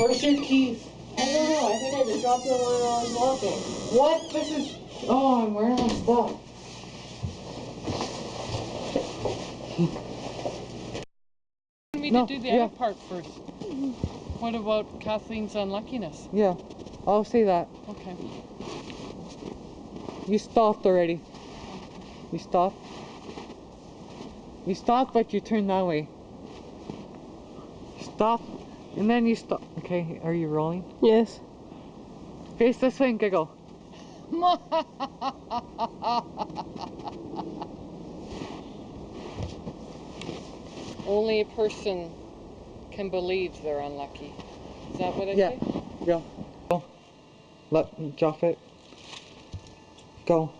Where's your keys? I don't know. I think I just dropped them when I was walking. What? This is... Oh, I'm wearing my stuff. We need to do the other part first. What about Kathleen's unluckiness? Yeah, I'll say that. Okay. You stopped already. You stopped? You stopped, but you turned that way. Stop, and then you stop. Okay, are you rolling? Yes. Face this way and giggle. Only a person can believe they're unlucky. Is that what I say? Yeah. Go. Drop it. Go.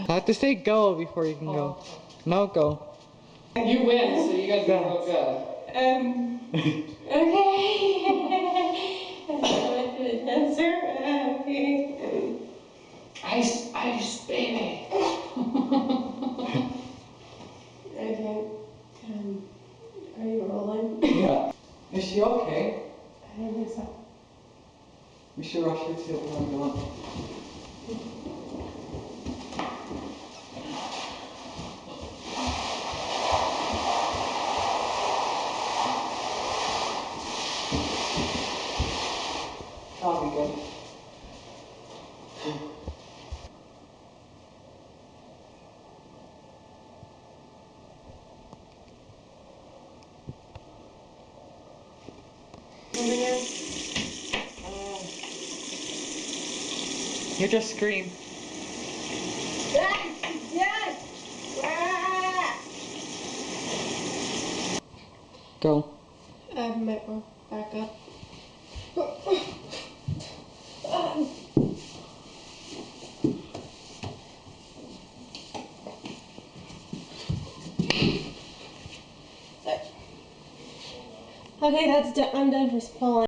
I have to say go before you can go. No, go. You win, so you gotta be real good. Okay. Answer. Ice, baby. Okay. Are you rolling? Yeah. Is she okay? I don't think so. We should rush her to the ambulance. That'll be good. You just scream. Yes! Yes! Go. I might go back up. Okay, that's done. I'm done for pulling.